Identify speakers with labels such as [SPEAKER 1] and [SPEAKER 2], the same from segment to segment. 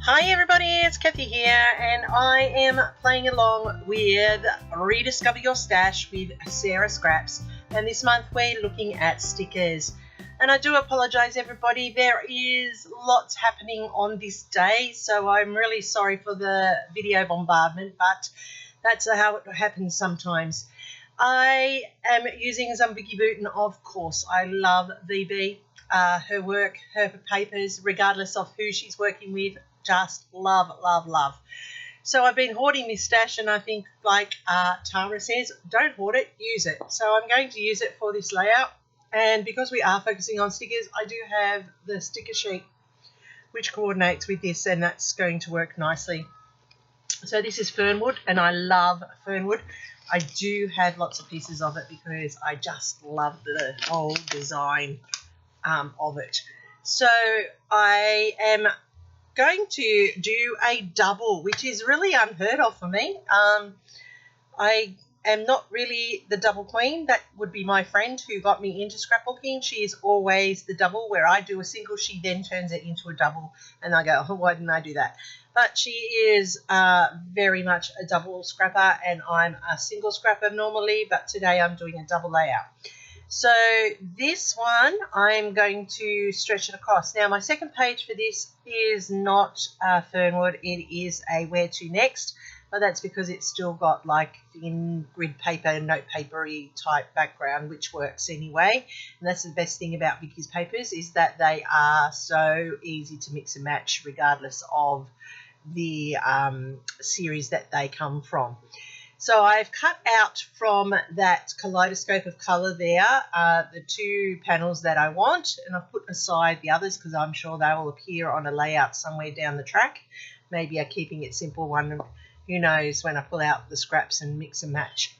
[SPEAKER 1] Hi everybody, it's Kathy here, and I am playing along with Rediscover Your Stash with Sarah Scraps, and this month we're looking at stickers. And I do apologise everybody, there is lots happening on this day, so I'm really sorry for the video bombardment, but that's how it happens sometimes. I am using some Vicki Boutin, of course. I love VB, her work, her papers, regardless of who she's working with. Just love, love, love. So I've been hoarding this stash, and I think, like Tara says, don't hoard it, use it. So I'm going to use it for this layout. And because we are focusing on stickers, I do have the sticker sheet which coordinates with this, and that's going to work nicely. So this is fernwood, and I love fernwood. I do have lots of pieces of it because I just love the whole design of it. So I am going to do a double, which is really unheard of for me. I am not really the double queen. That would be my friend who got me into scrapbooking. She is always the double, where I do a single, she then turns it into a double, and I go, oh, why didn't I do that? But she is very much a double scrapper, and I'm a single scrapper normally, but today I'm doing a double layout. So this one, I'm going to stretch it across. Now, my second page for this is not fernwood. It is a where to next, but that's because it's still got like thin grid paper, note papery type background, which works anyway. And that's the best thing about Vicki's papers, is that they are so easy to mix and match regardless of the series that they come from. So I've cut out from that kaleidoscope of colour there the two panels that I want, and I've put aside the others because I'm sure they will appear on a layout somewhere down the track. Maybe I'm keeping it simple one, who knows, when I pull out the scraps and mix and match.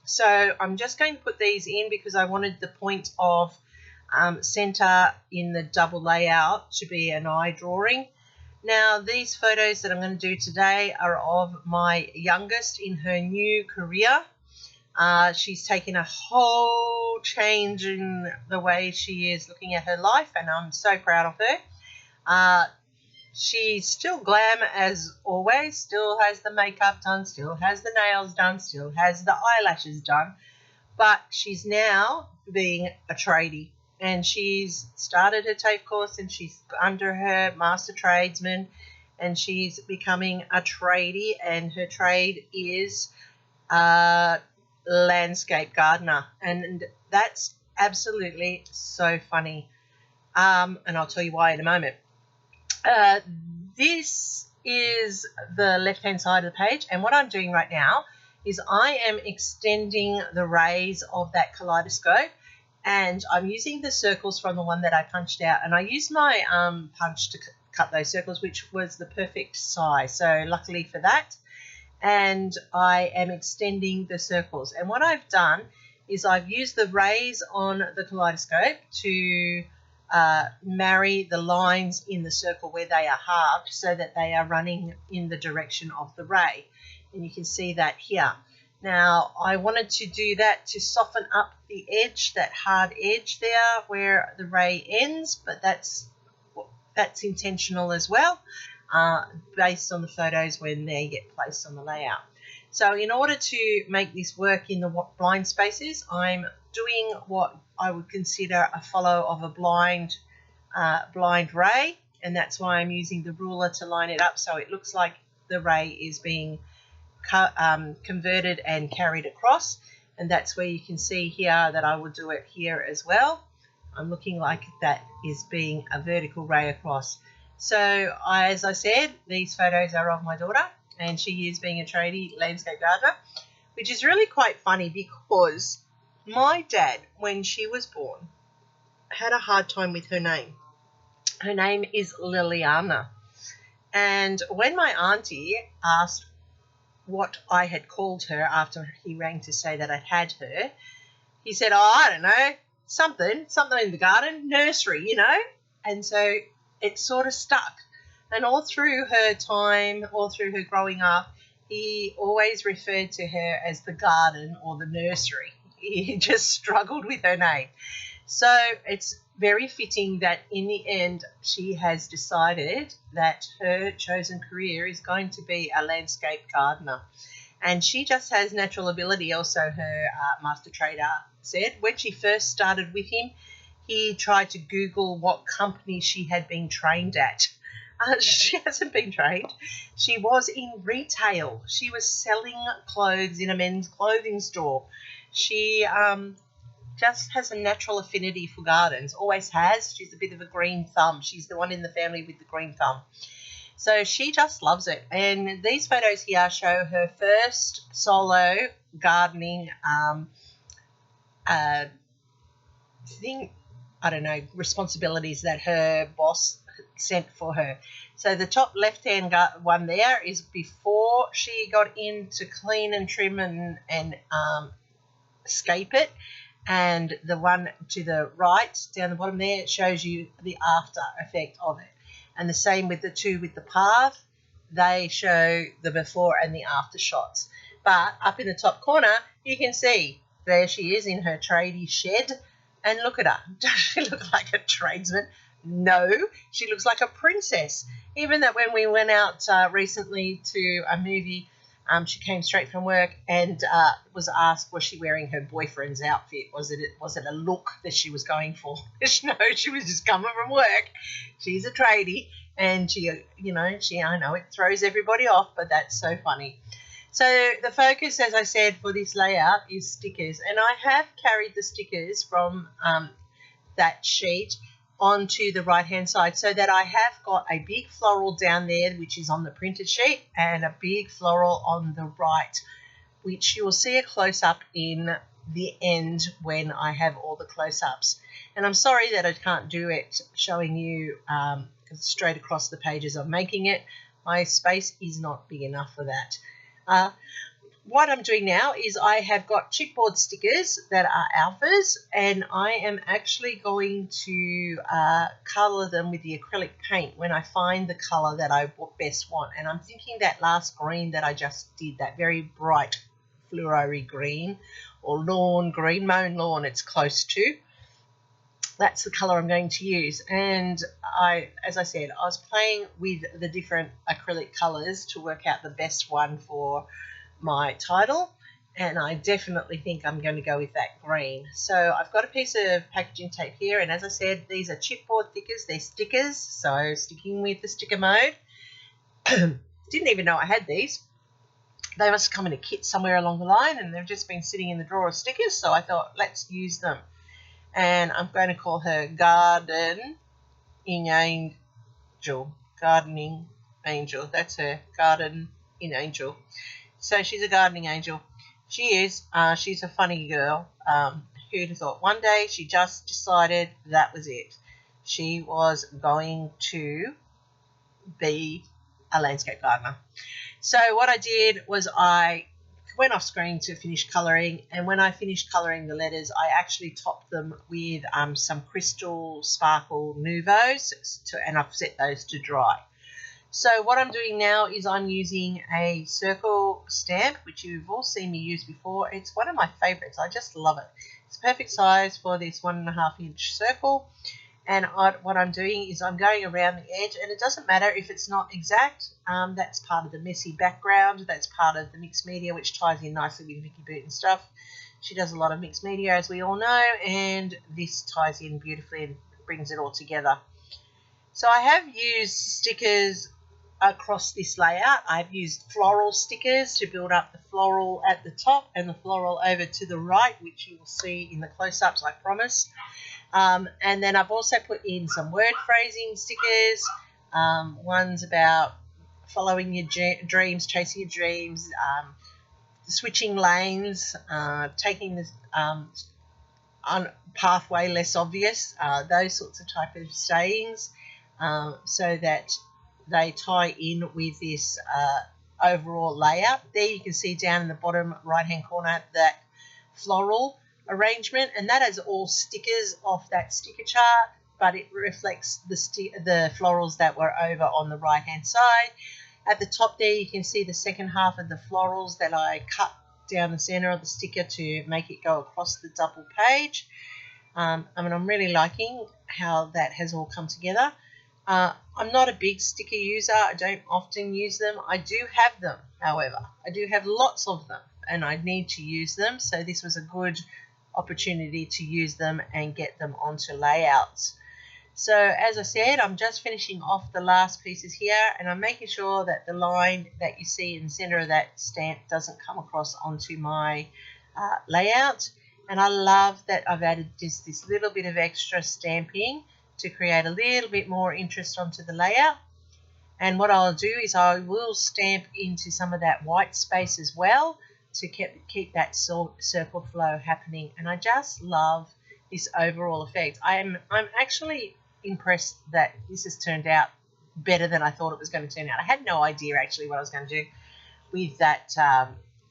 [SPEAKER 1] So I'm just going to put these in because I wanted the point of centre in the double layout to be an eye drawing. Now, these photos that I'm going to do today are of my youngest in her new career. She's taken a whole change in the way she is looking at her life, and I'm so proud of her. She's still glam as always, still has the makeup done, still has the nails done, still has the eyelashes done, but she's now being a tradie. And she's started her TAFE course, and she's under her master tradesman, and she's becoming a tradie, and her trade is landscape gardener, and that's absolutely so funny. And I'll tell you why in a moment. This is the left-hand side of the page, and what I'm doing right now is I am extending the rays of that kaleidoscope. And I'm using the circles from the one that I punched out, and I used my punch to cut those circles, which was the perfect size, so luckily for that. And I am extending the circles, and what I've done is I've used the rays on the kaleidoscope to marry the lines in the circle where they are halved so that they are running in the direction of the ray, and you can see that here. Now, I wanted to do that to soften up the edge, that hard edge there where the ray ends, but that's intentional as well, based on the photos when they get placed on the layout. So in order to make this work in the blind spaces, I'm doing what I would consider a follow of a blind ray, and that's why I'm using the ruler to line it up so it looks like the ray is being converted and carried across, and that's where you can see here that I will do it here as well. I'm looking like that is being a vertical ray across. So as I said, these photos are of my daughter, and she is being a tradie landscape gardener, which is really quite funny because my dad, when she was born, had a hard time with her name. Her name is Liliana, and when my auntie asked what I had called her after he rang to say that I'd had her, he said, oh, I don't know, something in the garden, nursery, you know. And so it sort of stuck. And all through her time, all through her growing up, he always referred to her as the garden or the nursery. He just struggled with her name. So it's very fitting that in the end she has decided that her chosen career is going to be a landscape gardener. And she just has natural ability. Also, her master trader said when she first started with him, he tried to Google what company she had been trained at. She hasn't been trained. She was in retail. She was selling clothes in a men's clothing store. She just has a natural affinity for gardens, always has. She's a bit of a green thumb. She's the one in the family with the green thumb. So she just loves it. And these photos here show her first solo gardening responsibilities that her boss sent for her. So the top left-hand one there is before she got in to clean and trim and scape it. And the one to the right down the bottom there, it shows you the after effect of it. And the same with the two with the path, they show the before and the after shots. But up in the top corner, you can see there she is in her tradie shed. And look at her. Does she look like a tradesman? No, she looks like a princess. Even that when we went out recently to a movie, she came straight from work and was asked, was she wearing her boyfriend's outfit? Was it a look that she was going for? No, she was just coming from work. She's a tradie, and I know it throws everybody off, but that's so funny. So the focus, as I said, for this layout is stickers, and I have carried the stickers from that sheet onto the right hand side so that I have got a big floral down there which is on the printed sheet and a big floral on the right, which you will see a close-up in the end when I have all the close-ups. And I'm sorry that I can't do it showing you straight across the pages I'm making it. My space is not big enough for that. What I'm doing now is I have got chipboard stickers that are alphas, and I am actually going to colour them with the acrylic paint when I find the colour that I best want. And I'm thinking that last green that I just did, that very bright fluoro green or lawn green, mown lawn it's close to, that's the colour I'm going to use. And as I said, I was playing with the different acrylic colours to work out the best one for my title, and I definitely think I'm going to go with that green. So I've got a piece of packaging tape here, and as I said, these are chipboard stickers. They're stickers, so sticking with the sticker mode. Didn't even know I had these. They must come in a kit somewhere along the line, and they've just been sitting in the drawer of stickers, so I thought, let's use them. And I'm going to call her Gardening Angel. Gardening Angel. That's her, Gardening Angel. So she's a gardening angel. She is. She's a funny girl. Who'd have thought? One day she just decided that was it. She was going to be a landscape gardener. So what I did was I went off screen to finish colouring, and when I finished colouring the letters, I actually topped them with some Crystal Sparkle Nouveaux, and I've set those to dry. So what I'm doing now is I'm using a circle stamp, which you've all seen me use before. It's one of my favourites. I just love it. It's perfect size for this 1.5 inch circle. And what I'm doing is I'm going around the edge, and it doesn't matter if it's not exact. That's part of the messy background. That's part of the mixed media, which ties in nicely with Vicki Boutin stuff. She does a lot of mixed media, as we all know, and this ties in beautifully and brings it all together. So I have used stickers across this layout. I've used floral stickers to build up the floral at the top and the floral over to the right, which you will see in the close-ups, I promise. And then I've also put in some word phrasing stickers. One's about following your dreams, chasing your dreams, switching lanes, taking the on pathway less obvious, those sorts of type of sayings, so that they tie in with this overall layout. There you can see down in the bottom right hand corner that floral arrangement, and that is all stickers off that sticker chart, but it reflects the florals that were over on the right hand side. At the top there you can see the second half of the florals that I cut down the center of the sticker to make it go across the double page. I'm really liking how that has all come together. I'm not a big sticker user. I don't often use them. I do have them, however. I do have lots of them, and I need to use them. So this was a good opportunity to use them and get them onto layouts. So as I said, I'm just finishing off the last pieces here, and I'm making sure that the line that you see in the center of that stamp doesn't come across onto my layout. And I love that I've added just this little bit of extra stamping to create a little bit more interest onto the layout. And what I'll do is I will stamp into some of that white space as well to keep that circle flow happening. And I just love this overall effect. I'm actually impressed that this has turned out better than I thought it was going to turn out. I had no idea actually what I was going to do with that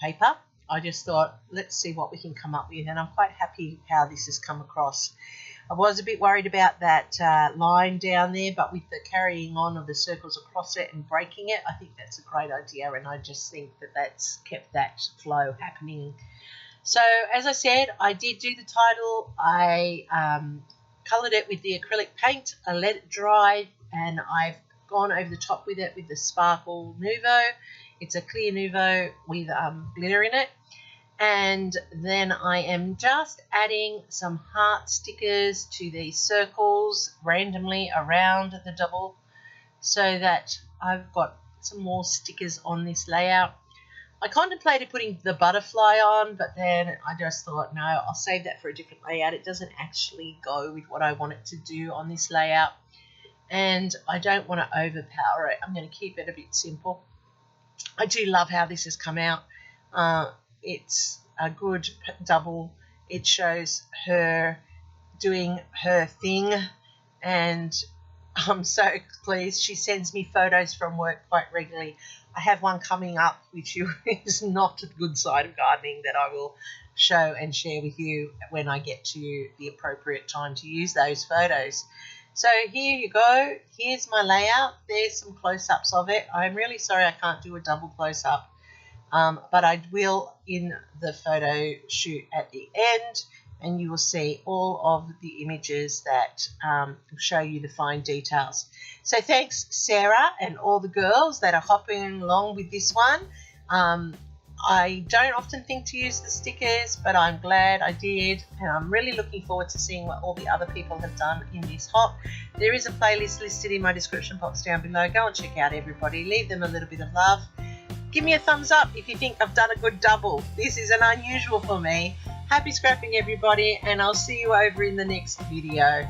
[SPEAKER 1] paper. I just thought, let's see what we can come up with, and I'm quite happy how this has come across. I was a bit worried about that line down there, but with the carrying on of the circles across it and breaking it, I think that's a great idea, and I just think that that's kept that flow happening. So as I said, I did do the title. I coloured it with the acrylic paint. I let it dry, and I've gone over the top with it with the Sparkle Nuvo. It's a clear Nuvo with glitter in it. And then I am just adding some heart stickers to these circles randomly around the double so that I've got some more stickers on this layout. I contemplated putting the butterfly on, but then I just thought, no, I'll save that for a different layout. It doesn't actually go with what I want it to do on this layout, and I don't want to overpower it. I'm going to keep it a bit simple. I do love how this has come out. It's a good double. It shows her doing her thing, and I'm so pleased. She sends me photos from work quite regularly. I have one coming up which is not the good side of gardening that I will show and share with you when I get to the appropriate time to use those photos. So here you go. Here's my layout. There's some close-ups of it. I'm really sorry I can't do a double close-up. But I will in the photo shoot at the end, and you will see all of the images that show you the fine details. So thanks Sarah and all the girls that are hopping along with this one. I don't often think to use the stickers, but I'm glad I did, and I'm really looking forward to seeing what all the other people have done in this hop. There is a playlist listed in my description box down below. Go and check out everybody. Leave them a little bit of love. Give me a thumbs up if you think I've done a good double. This is an unusual for me. Happy scrapping everybody, and I'll see you over in the next video.